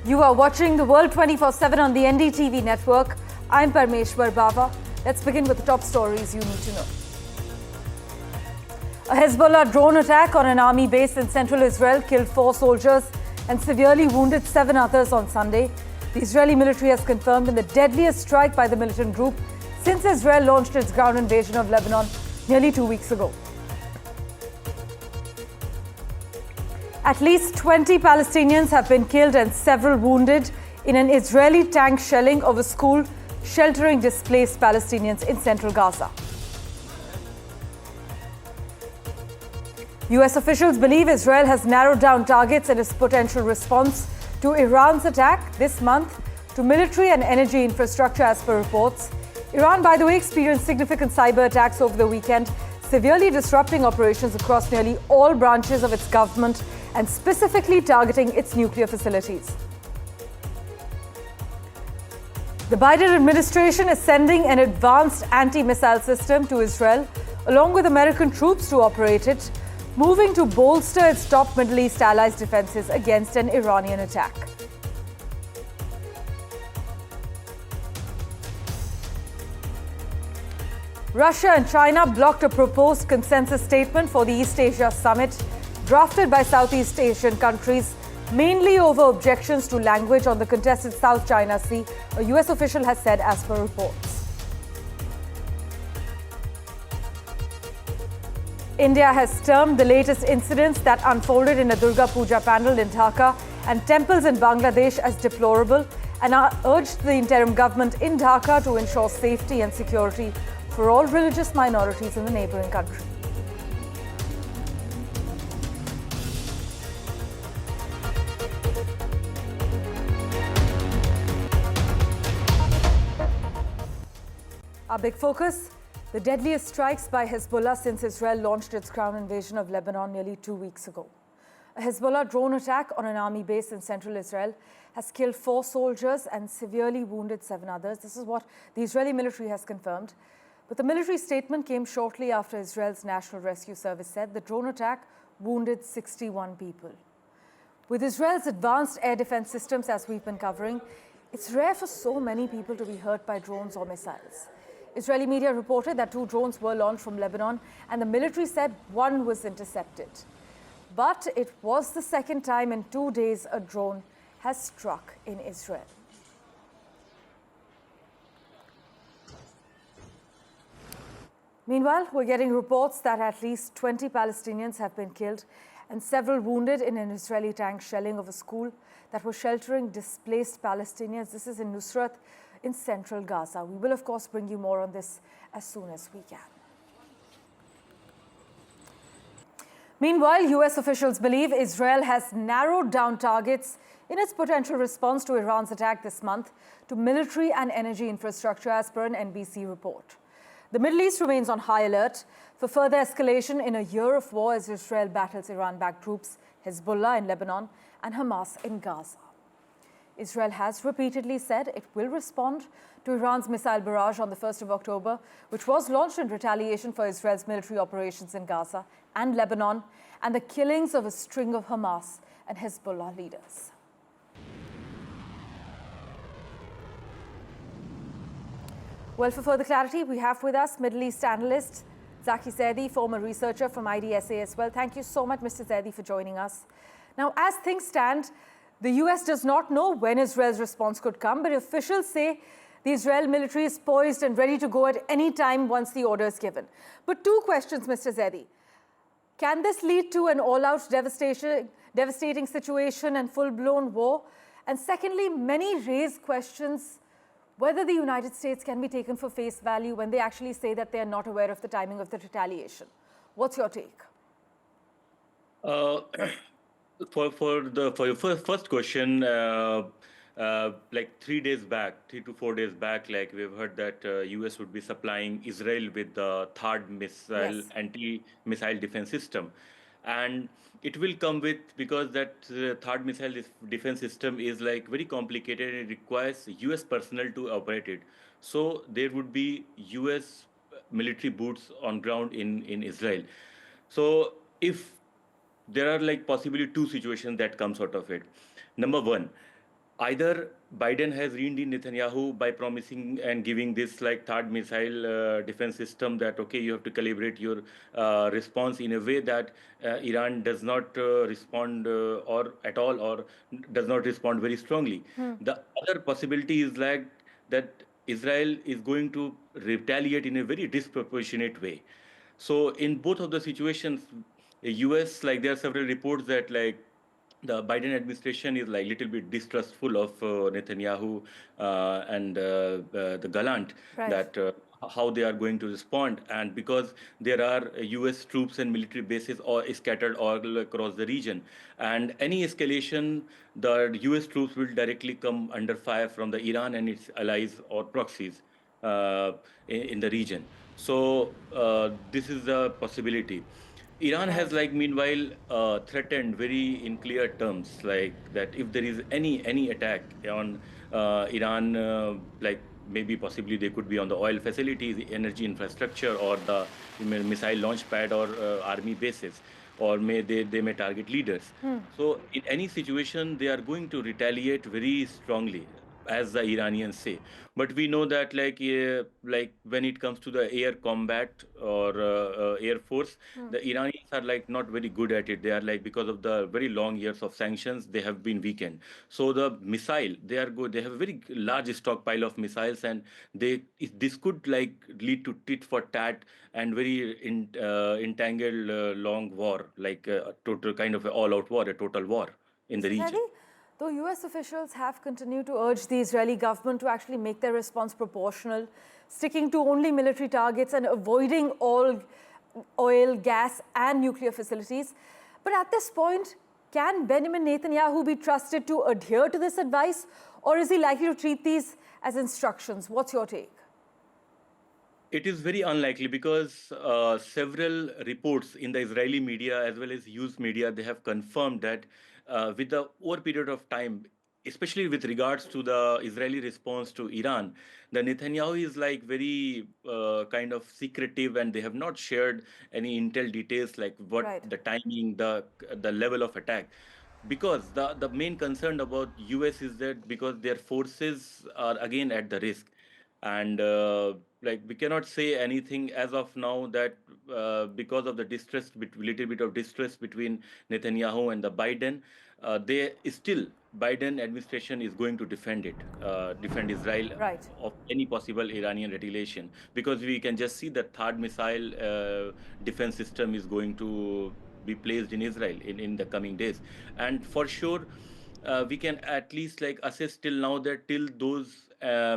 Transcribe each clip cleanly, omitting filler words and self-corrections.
You are watching the World 24/7 on the NDTV network. I'm Parmeshwar Bawa. Let's begin with the top stories you need to know. A Hezbollah drone attack on an army base in central Israel killed 4 soldiers and severely wounded 7 others on Sunday. The Israeli military has confirmed in the deadliest strike by the militant group since Israel launched its ground invasion of Lebanon nearly 2 weeks ago. At least 20 Palestinians have been killed and several wounded in an Israeli tank shelling of a school sheltering displaced Palestinians in central Gaza. US officials believe Israel has narrowed down targets in its potential response to Iran's attack this month to military and energy infrastructure, as per reports. Iran, by the way, experienced significant cyber attacks over the weekend, severely disrupting operations across nearly all branches of its government and specifically targeting its nuclear facilities. The Biden administration is sending an advanced anti-missile system to Israel, along with American troops to operate it, moving to bolster its top Middle East allies' defenses against an Iranian attack. Russia and China blocked a proposed consensus statement for the East Asia Summit, drafted by Southeast Asian countries, mainly over objections to language on the contested South China Sea, a US official has said, as per reports. India has termed the latest incidents that unfolded in a Durga Puja pandal in Dhaka and temples in Bangladesh as deplorable and urged the interim government in Dhaka to ensure safety and security for all religious minorities in the neighbouring country. Our big focus, the deadliest strikes by Hezbollah since Israel launched its ground invasion of Lebanon nearly 2 weeks ago. A Hezbollah drone attack on an army base in central Israel has killed 4 soldiers and severely wounded 7 others. This is what the Israeli military has confirmed. But the military statement came shortly after Israel's National Rescue Service said the drone attack wounded 61 people. With Israel's advanced air defense systems, as we've been covering, it's rare for so many people to be hurt by drones or missiles. Israeli media reported that 2 drones were launched from Lebanon, and the military said 1 was intercepted. But it was the second time in 2 days a drone has struck in Israel. Meanwhile, we're getting reports that at least 20 Palestinians have been killed and several wounded in an Israeli tank shelling of a school that was sheltering displaced Palestinians. This is in Nusrat in central Gaza. We will, of course, bring you more on this as soon as we can. Meanwhile, US officials believe Israel has narrowed down targets in its potential response to Iran's attack this month to military and energy infrastructure, as per an NBC report. The Middle East remains on high alert for further escalation in a year of war as Israel battles Iran-backed groups, Hezbollah in Lebanon and Hamas in Gaza. Israel has repeatedly said it will respond to Iran's missile barrage on the 1st of October, which was launched in retaliation for Israel's military operations in Gaza and Lebanon and the killings of a string of Hamas and Hezbollah leaders. Well, for further clarity, we have with us Middle East analyst Zaki Zaidi, former researcher from IDSA as well. Thank you so much, Mr. Zaidi, for joining us. Now, as things stand, the US does not know when Israel's response could come, but officials say the Israel military is poised and ready to go at any time once the order is given. But 2 questions, Mr. Zaidi. Can this lead to an all-out devastating situation and full-blown war? And secondly, many raise questions whether the United States can be taken for face value when they actually say that they are not aware of the timing of the retaliation. What's your take? For your first question, like 3 to 4 days back, like we've heard that US would be supplying Israel with the third anti-missile defense system, and it will come with, because that third missile defense system is like very complicated and it requires US personnel to operate it. So there would be US military boots on ground in Israel. So if there are like possibly 2 situations that comes out of it. Number 1, either Biden has reined in Netanyahu by promising and giving this like third missile defense system that okay, you have to calibrate your response in a way that Iran does not respond or at all or does not respond very strongly. The other possibility is like that Israel is going to retaliate in a very disproportionate way. So in both of the situations, US, like there are several reports that like the Biden administration is like little bit distrustful of Netanyahu and the Gallant Right. that how they are going to respond, and because there are U.S. troops and military bases all scattered all across the region, and any escalation, the U.S. troops will directly come under fire from the Iran and its allies or proxies in the region. So this is the possibility. Iran has Right. like meanwhile threatened very in clear terms like that if there is any attack on Iran, like maybe possibly they could be on the oil facilities, the energy infrastructure, or the missile launch pad or army bases, or they may target leaders. So in any situation, they are going to retaliate very strongly, as the Iranians say. But we know that like when it comes to the air combat or air force, the Iranians are like not very good at it. They are like because of the very long years of sanctions, they have been weakened. So the missile, they are good. They have a very large stockpile of missiles, and this could like lead to tit for tat and very entangled long war, like a total kind of all-out war, a total war in the Mr. region. Zaidi, though US officials have continued to urge the Israeli government to actually make their response proportional, sticking to only military targets and avoiding all oil, gas, and nuclear facilities. But at this point, can Benjamin Netanyahu be trusted to adhere to this advice, or is he likely to treat these as instructions? What's your take? It is very unlikely because several reports in the Israeli media as well as US media, they have confirmed that with the over period of time, especially with regards to the Israeli response to Iran, the Netanyahu is like very kind of secretive, and they have not shared any intel details like what Right. the timing, the level of attack. Because the main concern about US is that because their forces are again at the risk, and like we cannot say anything as of now that because of the distress, little bit of distress between Netanyahu and the Biden, they still Biden administration is going to defend it, defend Israel Right. of any possible Iranian retaliation, because we can just see that third missile defense system is going to be placed in Israel in the coming days, and for sure we can at least like assess till now that till those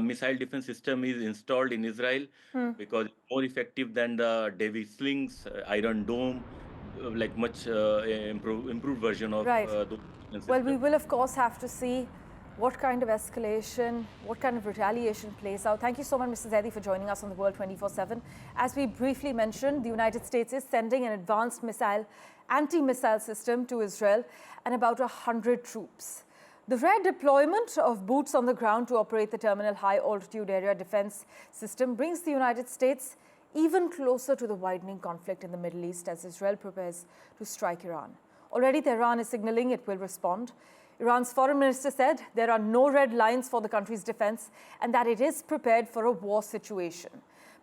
missile defense system is installed in Israel, because it's more effective than the David slings, Iron Dome, like much improved version of Right. those defense Well, we systems. will, of course, have to see what kind of escalation, what kind of retaliation plays out. Thank you so much, Mr. Zaidi, for joining us on the World 24/7. As we briefly mentioned, the United States is sending an advanced anti-missile system to Israel and about 100 troops. The rare deployment of boots on the ground to operate the Terminal High Altitude Area Defense System brings the United States even closer to the widening conflict in the Middle East as Israel prepares to strike Iran. Already, Tehran is signaling it will respond. Iran's foreign minister said there are no red lines for the country's defense and that it is prepared for a war situation.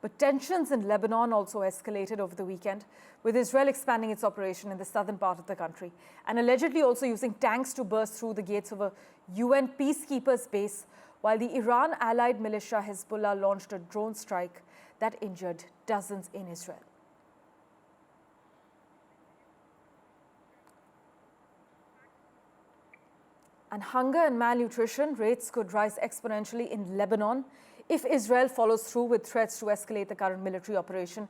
But tensions in Lebanon also escalated over the weekend, with Israel expanding its operation in the southern part of the country and allegedly also using tanks to burst through the gates of a UN peacekeepers base, while the Iran-allied militia Hezbollah launched a drone strike that injured dozens in Israel. And hunger and malnutrition rates could rise exponentially in Lebanon if Israel follows through with threats to escalate the current military operation,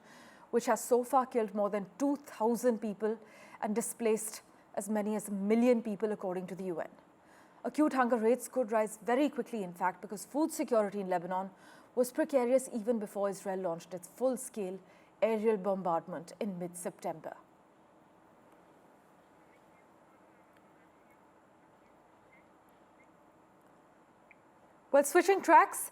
which has so far killed more than 2,000 people and displaced as many as 1 million people, according to the UN. Acute hunger rates could rise very quickly, in fact, because food security in Lebanon was precarious even before Israel launched its full-scale aerial bombardment in mid-September. Well, switching tracks,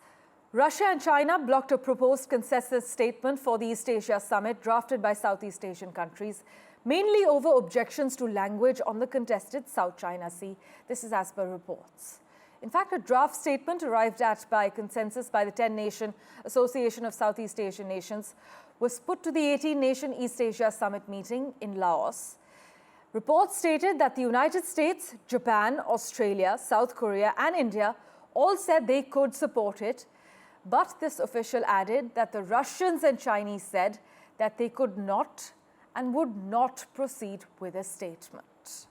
Russia and China blocked a proposed consensus statement for the East Asia Summit drafted by Southeast Asian countries, mainly over objections to language on the contested South China Sea. This is as per reports. In fact, a draft statement arrived at by consensus by the 10-nation Association of Southeast Asian Nations was put to the 18-nation East Asia Summit meeting in Laos. Reports stated that the United States, Japan, Australia, South Korea and India all said they could support it. But this official added that the Russians and Chinese said that they could not and would not proceed with a statement.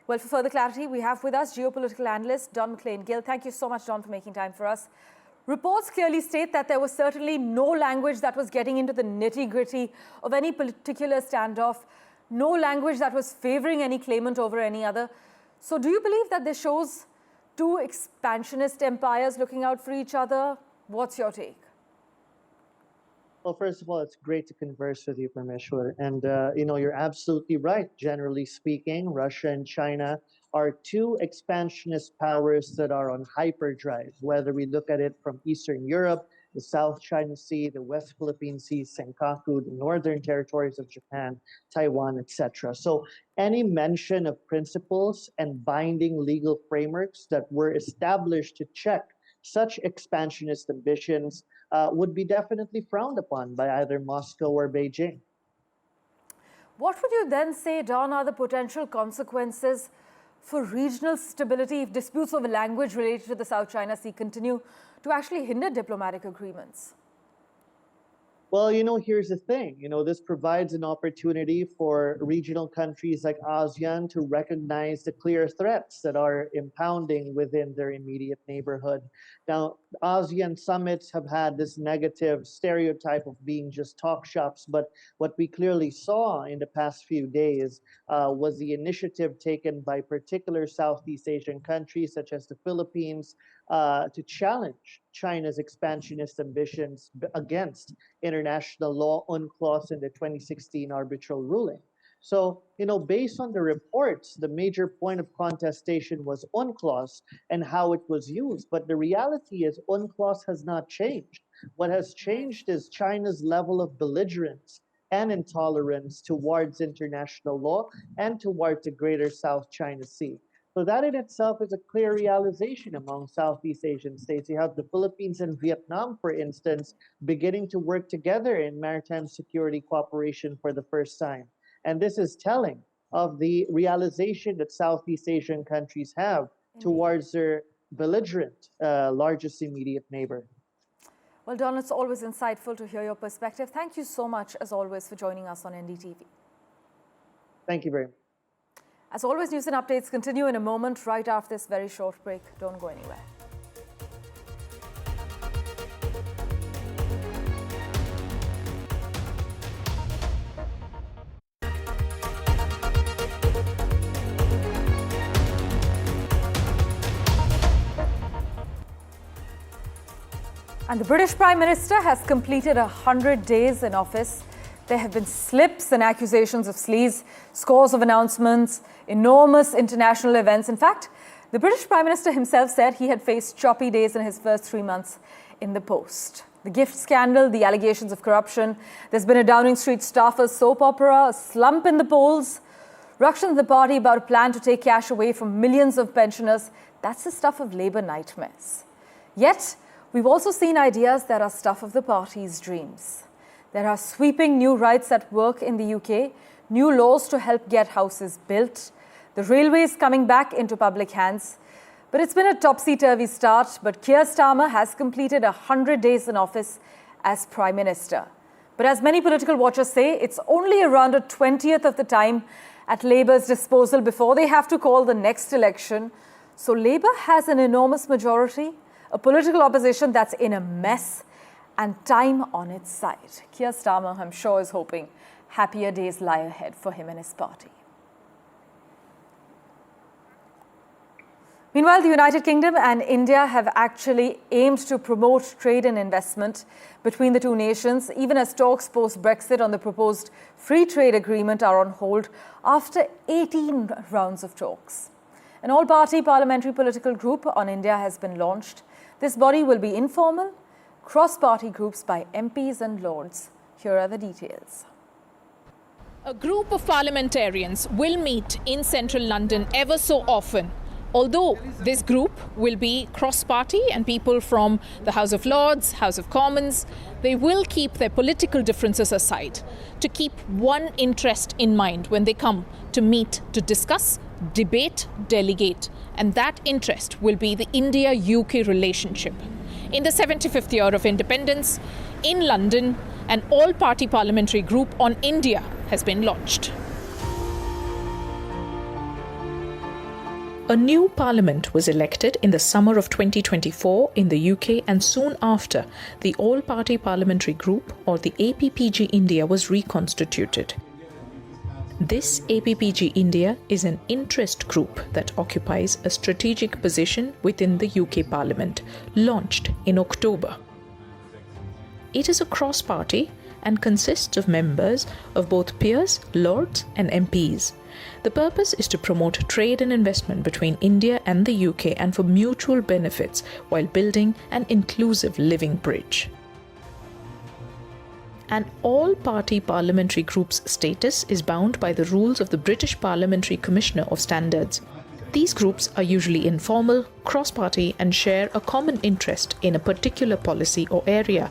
Well, for further clarity, we have with us geopolitical analyst Don McLean-Gill. Thank you so much, Don, for making time for us. Reports clearly state that there was certainly no language that was getting into the nitty-gritty of any particular standoff, no language that was favoring any claimant over any other. So do you believe that this shows two expansionist empires looking out for each other? What's your take? Well, first of all, it's great to converse with you, Parmeshwar. And, you're absolutely right. Generally speaking, Russia and China are two expansionist powers that are on hyperdrive, whether we look at it from Eastern Europe, the South China Sea, the West Philippine Sea, Senkaku, the northern territories of Japan, Taiwan, etc. So any mention of principles and binding legal frameworks that were established to check such expansionist ambitions would be definitely frowned upon by either Moscow or Beijing. What would you then say, Don, are the potential consequences for regional stability if disputes over language related to the South China Sea continue to actually hinder diplomatic agreements? Well, here's the thing. This provides an opportunity for regional countries like ASEAN to recognize the clear threats that are impounding within their immediate neighborhood. Now, ASEAN summits have had this negative stereotype of being just talk shops, but what we clearly saw in the past few days was the initiative taken by particular Southeast Asian countries such as the Philippines to challenge China's expansionist ambitions against international law UNCLOS in the 2016 arbitral ruling. So, based on the reports, the major point of contestation was UNCLOS and how it was used. But the reality is UNCLOS has not changed. What has changed is China's level of belligerence and intolerance towards international law and towards the greater South China Sea. So that in itself is a clear realization among Southeast Asian states. You have the Philippines and Vietnam, for instance, beginning to work together in maritime security cooperation for the first time. And this is telling of the realization that Southeast Asian countries have towards their belligerent largest immediate neighbor. Well, Don, it's always insightful to hear your perspective. Thank you so much, as always, for joining us on NDTV. Thank you very much. As always, news and updates continue in a moment right after this very short break. Don't go anywhere. And the British Prime Minister has completed 100 days in office. There have been slips and accusations of sleaze, scores of announcements, enormous international events. In fact, the British Prime Minister himself said he had faced choppy days in his first 3 months in the post. The gift scandal, the allegations of corruption, there's been a Downing Street staffer's soap opera, a slump in the polls, ructions in the party about a plan to take cash away from millions of pensioners. That's the stuff of Labour nightmares. Yet, we've also seen ideas that are stuff of the party's dreams. There are sweeping new rights at work in the UK, new laws to help get houses built, the railways coming back into public hands. But it's been a topsy-turvy start, but Keir Starmer has completed 100 days in office as Prime Minister. But as many political watchers say, it's only around a 20th of the time at Labour's disposal before they have to call the next election. So Labour has an enormous majority, a political opposition that's in a mess, and time on its side. Keir Starmer, I'm sure, is hoping happier days lie ahead for him and his party. Meanwhile, the United Kingdom and India have actually aimed to promote trade and investment between the two nations, even as talks post-Brexit on the proposed free trade agreement are on hold after 18 rounds of talks. An all-party parliamentary political group on India has been launched. This body will be informal, cross-party groups by MPs and Lords. Here are the details. A group of parliamentarians will meet in central London ever so often Although this group will be cross-party and people from the House of Lords, House of Commons, they will keep their political differences aside to keep one interest in mind when they come to meet, to discuss, debate, delegate. And that interest will be the India-UK relationship. In the 75th year of independence, in London, an all-party parliamentary group on India has been launched. A new parliament was elected in the summer of 2024 in the UK, and soon after, the all-party parliamentary group, or the APPG India, was reconstituted. This APPG India is an interest group that occupies a strategic position within the UK Parliament, launched in October. It is a cross-party and consists of members of both peers, lords and MPs. The purpose is to promote trade and investment between India and the UK and for mutual benefits while building an inclusive living bridge. An all-party parliamentary group's status is bound by the rules of the British Parliamentary Commissioner of Standards. These groups are usually informal, cross-party and share a common interest in a particular policy or area.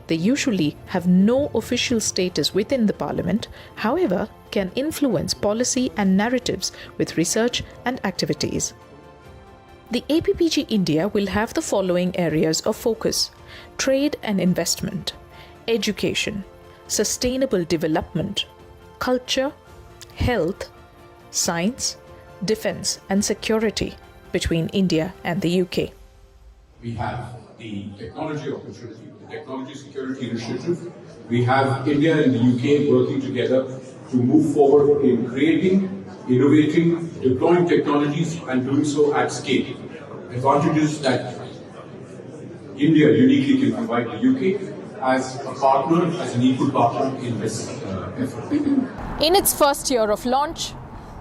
They usually have no official status within the Parliament, however, can influence policy and narratives with research and activities. The APPG India will have the following areas of focus: trade and investment, education, sustainable development, culture, health, science, defence and security between India and the UK. We have the technology opportunity, the technology security initiative. We have India and the UK working together to move forward in creating, innovating, deploying technologies and doing so at scale. Advantages that India uniquely can provide the UK as a partner, as an equal partner in this effort. In its first year of launch,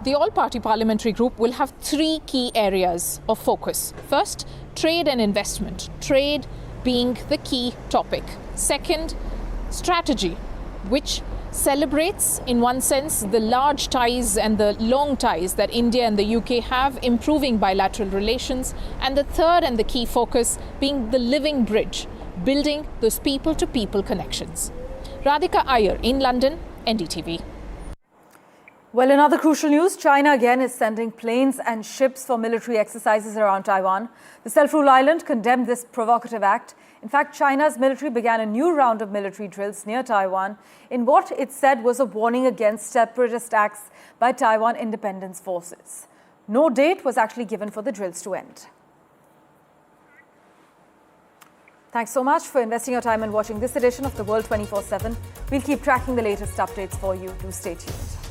the all-party parliamentary group will have three key areas of focus. First, trade and investment, trade being the key topic. Second, strategy, which celebrates, in one sense, the large ties and the long ties that India and the UK have, improving bilateral relations. And the third and the key focus being the living bridge, building those people-to-people connections. Radhika Iyer in London, NDTV. Well, in other crucial news, China again is sending planes and ships for military exercises around Taiwan. The self-ruled island condemned this provocative act. In fact, China's military began a new round of military drills near Taiwan in what it said was a warning against separatist acts by Taiwan independence forces. No date was actually given for the drills to end. Thanks so much for investing your time and watching this edition of The World 24/7. We'll keep tracking the latest updates for you. Do stay tuned.